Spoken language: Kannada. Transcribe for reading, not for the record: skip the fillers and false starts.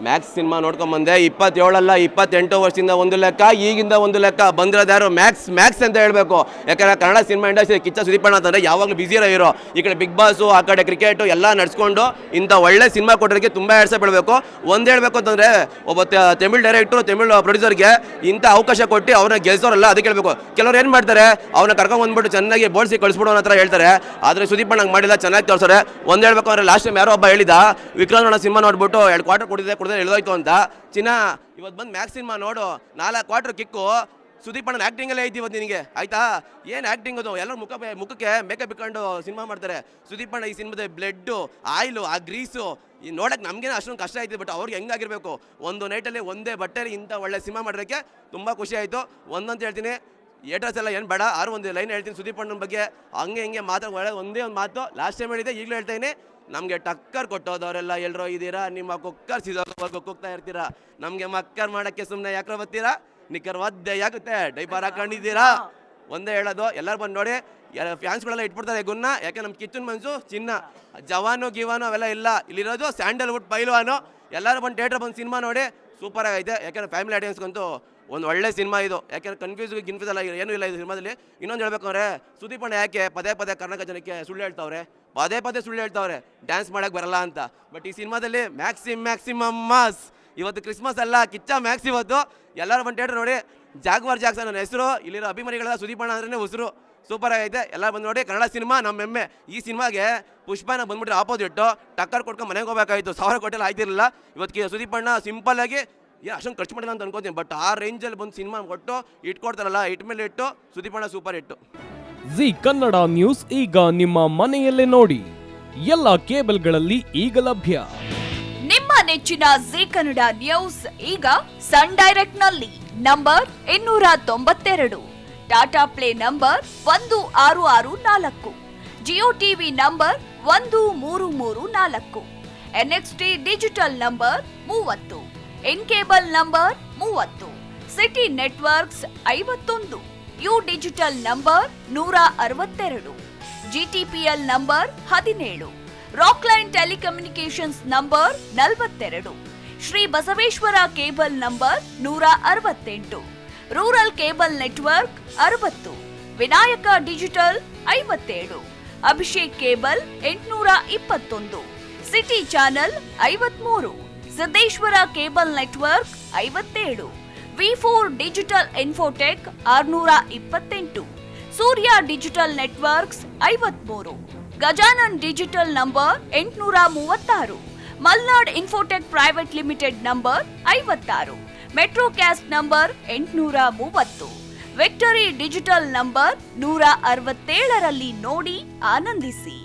Max cinema ನೋಡ್ಕೊಂಬಂದೆ. 27 ಅಲ್ಲ 28 ವರ್ಷದಿಂದ ಒಂದು ಲೆಕ್ಕ, ಈಗಿಂದ ಒಂದು ಲೆಕ್ಕ. ಬಂದಿರೋದು ಯಾರು? ಮ್ಯಾಕ್ಸ್ ಅಂತ ಹೇಳಬೇಕು. ಯಾಕಂದರೆ ಕನ್ನಡ ಸಿನಿಮಾ ಇಂಡಸ್ಟ್ರಿ ಕಿಚ್ಚ ಸುದೀಪ್ ಅಣ್ಣ ಅಂತಂದರೆ ಯಾವಾಗಲೂ ಬಿಸಿರೋ ಇರೋ. ಈ ಕಡೆ ಬಿಗ್ ಬಾಸು, ಆ ಕಡೆ ಕ್ರಿಕೆಟು ಎಲ್ಲ ನಡ್ಸ್ಕೊಂಡು ಇಂಥ ಒಳ್ಳೆ ಸಿನಿಮಾ ಕೊಟ್ಟೋರಿಗೆ ತುಂಬ ಹೆಸರು ಬೀಳಬೇಕು. ಒಂದು ಹೇಳಬೇಕು ಅಂತಂದರೆ, ಒಬ್ಬ ತಮಿಳ್ ಡೈರೆಕ್ಟ್ರು, ತಮಿಳ್ ಪ್ರೊಡ್ಯೂಸರ್ಗೆ ಇಂಥ ಅವಕಾಶ ಕೊಟ್ಟು ಅವ್ರನ್ನ ಗೆಲ್ಸೋರಲ್ಲ, ಅದಕ್ಕೆ ಹೇಳಬೇಕು. ಕೆಲವ್ರು ಏನು ಮಾಡ್ತಾರೆ, ಅವ್ರನ್ನ ಕರ್ಕೊಂಡು ಬಂದ್ಬಿಟ್ಟು ಚೆನ್ನಾಗಿ ಬೋಳ್ಸಿ ಕಳಿಸ್ಬಿಡೋ ಹತ್ರ ಹೇಳ್ತಾರೆ. ಆದರೆ ಸುದೀಪ್ ಅಣ್ಣಂಗೆ ಮಾಡಿಲ್ಲ, ಚೆನ್ನಾಗಿ ತೋರಿಸೋರೆ. ಒಂದು ಹೇಳಬೇಕು ಅಂದರೆ ಲಾಸ್ಟ್ ಟೈಮ್ ಯಾರೋ ಒಬ್ಬ ಹೇಳಿದ, ವಿಕ್ರಮ್ ಅಣ್ಣ ಸಿನಿಮಾ ನೋಡ್ಬಿಟ್ಟು 2 ಕ್ವಾರ್ಟರ್ ಕೊಡಿದೆ ಎಳ್ದೋಯ್ತು ಅಂತ. ಚಿನ್ನ ಇವತ್ತು ಬಂದು ಮ್ಯಾಕ್ಸ್ ಸಿನಿಮಾ ನೋಡು, 4 ಕ್ವಾರ್ಟರ್ ಕಿಕ್ಕು. ಸುದೀಪ್ ಅಣ್ಣನ ಆ್ಯಕ್ಟಿಂಗಲ್ಲೇ ಐತಿ ಇವತ್ತು ನಿನಗೆ, ಆಯ್ತಾ? ಏನು ಆ್ಯಕ್ಟಿಂಗ್ ಅದು, ಎಲ್ಲರೂ ಮುಖಕ್ಕೆ ಮೇಕಪ್ ಇಟ್ಕೊಂಡು ಸಿನಿಮಾ ಮಾಡ್ತಾರೆ. ಸುದೀಪ್ ಅಣ್ಣ ಈ ಸಿನಿಮಾದ ಬ್ಲಡ್ಡು, ಆಯಿಲು, ಆ ಗ್ರೀಸು ಈ ನೋಡೋಕ್ಕೆ ನಮಗೇನು ಅಷ್ಟೊಂದು ಕಷ್ಟ ಆಯ್ತು, ಬಟ್ ಅವ್ರಿಗೆ ಹೆಂಗಾಗಿರಬೇಕು, ಒಂದು ನೈಟಲ್ಲಿ ಒಂದೇ ಬಟ್ಟೆಲಿ ಇಂಥ ಒಳ್ಳೆ ಸಿನಿಮಾ ಮಾಡೋಕ್ಕೆ ತುಂಬ ಖುಷಿ ಆಯಿತು. ಒಂದಂತ ಹೇಳ್ತೀನಿ, ಏಟರ್ಸ್ ಎಲ್ಲ ಏನು ಬೇಡ, ಒಂದು ಲೈನ್ ಹೇಳ್ತೀನಿ ಸುದೀಪ್ ಅಣ್ಣನ ಬಗ್ಗೆ. ಹಿಂಗೆ ಮಾತಾಡೋ ಒಂದೇ ಒಂದು ಮಾತು ಲಾಸ್ಟ್ ಟೈಮ್ ಹೇಳಿದೆ, ಈಗಲೂ ಹೇಳ್ತಾಯಿನಿ. ನಮಗೆ ಟಕ್ಕರ್ ಕೊಟ್ಟೋದವರೆಲ್ಲ ಎಲ್ಲರೂ ಇದ್ದೀರಾ, ನಿಮ್ಮ ಕುಕ್ಕರ್ ಸಿಗೋವರೆಗೂ ಕೂಗ್ತಾ ಇರ್ತೀರಾ. ನಮಗೆ ಮಕ್ಕರ್ ಮಾಡೋಕ್ಕೆ ಸುಮ್ಮನೆ ಯಾಕ್ರ ಬರ್ತೀರಾ? ನಿಕ್ಕರ್ ಒದ್ದೆ ಆಗುತ್ತೆ, ಡೈಪರ್ ಹಾಕೊಂಡಿದ್ದೀರಾ. ಒಂದೇ ಹೇಳೋದು, ಎಲ್ಲರೂ ಬಂದು ನೋಡಿ. ಫ್ಯಾನ್ಸ್ಗಳೆಲ್ಲ ಇಟ್ಬಿಡ್ತಾರೆ ಗುನ್ನ. ಯಾಕೆ ನಮ್ಮ ಕಿಚ್ಚನ್ ಮನ್ಸು ಚಿನ್ನ, ಜವಾನು ಗಿವಾನು ಅವೆಲ್ಲ ಇಲ್ಲ. ಇಲ್ಲಿರೋದು ಸ್ಯಾಂಡಲ್ವುಡ್ ಪೈಲ್ವಾನು. ಎಲ್ಲರೂ ಬಂದು ಥಿಯೇಟ್ರ್ ಬಂದು ಸಿನಿಮಾ ನೋಡಿ, ಸೂಪರ್ ಆಗೈತೆ. ಯಾಕೆಂದರೆ ಫ್ಯಾಮಿಲಿ ಆಡಿಯನ್ಸ್ಗಂತೂ ಒಂದು ಒಳ್ಳೆ ಸಿನಿಮಾ ಇದು. ಯಾಕೆಂದರೆ ಗಿನ್ಫ್ಯೂಸ್ ಎಲ್ಲ ಏನೂ ಇಲ್ಲ ಇದು ಸಿನಿಮಾದಲ್ಲಿ. ಇನ್ನೊಂದು ಹೇಳ್ಬೇಕು ಅಂದರೆ, ಸುದೀಪ್ ಅಣ್ಣ ಯಾಕೆ ಪದೇ ಕರ್ನಾಟಕ ಜನಕ್ಕೆ ಸುಳ್ಳು ಹೇಳ್ತಾವ್ರೆ, ಪದೇ ಸುಳ್ಳು ಹೇಳ್ತಾವ್ರೆ ಡ್ಯಾನ್ಸ್ ಮಾಡೋಕ್ಕೆ ಬರಲ್ಲ ಅಂತ. ಬಟ್ ಈ ಸಿನಿಮಾದಲ್ಲಿ ಮ್ಯಾಕ್ಸಿಮಮ್ ಮಾಸ್. ಇವತ್ತು ಕ್ರಿಸ್ಮಸ್ ಅಲ್ಲ, ಕಿಚ್ಚ ಮ್ಯಾಕ್ಸ್ ಇವತ್ತು. ಎಲ್ಲರೂ ಬಂದು ಥಿಯೇಟ್ರ್ ನೋಡಿ. ಜಾಗ್ವಾರ್ ಜಾಕ್ಸನ್ ನನ್ನ ಹೆಸರು, ಇಲ್ಲಿರೋ ಅಭಿಮಾನಿಗಳ ಸುದೀಪ್ ಅಣ್ಣ ಅಂದ್ರೆ ಉಸಿರು. ಸೂಪರ್ ಆಗೈತೆ, ಎಲ್ಲ ಬಂದು ನೋಡಿ. ಕನ್ನಡ ಸಿನಿಮಾ ನಮ್ಮ ಹೆಮ್ಮೆ. ಈ ಸಿನಿಮಾಗೆ ಪುಷ್ಪನ ಬಂದ್ಬಿಟ್ರೆ ಆಪೋಸಿಟ್ಟು ಟಕ್ಕರ್ ಕೊಟ್ಕೊಂಡು ಮನೆಗೆ ಹೋಗ್ಬೇಕಾಯಿತು, 1000 ಕೋಟಿಯಲ್ಲಿ ಆಯ್ತಿರಲಿಲ್ಲ. ಇವತ್ತು ಸುದೀಪ್ ಅಣ್ಣ ಸಿಂಪಲ್ಲಾಗಿ ಅಷ್ಟೊಂದು ಖರ್ಚು ಮಾಡಿಲ್ಲ ಅಂತ ಅನ್ಕೋತೀನಿ, ಬಟ್ ಆ ರೇಂಜಲ್ಲಿ ಬಂದು ಸಿನಿಮಾ ಕೊಟ್ಟು ಇಟ್ಕೊಡ್ತಾರಲ್ಲ, ಇಟ್ ಮೇಲೆ ಇಟ್ಟು ಸುದೀಪ್ ಅಣ್ಣ ಸೂಪರ್ ಹಿಟ್ಟು. ಜಿ ಕನ್ನಡ ನ್ಯೂಸ್ ಈಗ ನಿಮ್ಮ ಮನೆಯಲ್ಲೇ ನೋಡಿ. ಎಲ್ಲ ಕೇಬಲ್ಗಳಲ್ಲಿ ಈಗ ಲಭ್ಯ. ನಿಮ್ಮ ನೆಚ್ಚಿನ ಜಿ ಕನ್ನಡ ನ್ಯೂಸ್ ಈಗ ಸನ್ ಡೈರೆಕ್ಟ್ ನಲ್ಲಿ number 292, Tata play number 1664, Jio TV number 1334, NXT digital number 30, N cable number 30, city networks 51, U digital number 162, GTPL number 17, Rockline telecommunications number 42, Shri Basaveshwara cable number 168, rural cable network 60, Vinayaka digital 57, Abhishek cable 821, city channel 53, Siddeshwara cable network 57, ವಿ4 digital infotech 628, Surya digital networks 53, Gajanan digital number 836, Malnad infotech private limited number 56, metro cast number 830, victory digital number 167ರಲ್ಲಿ ನೋಡಿ ಆನಂದಿಸಿ.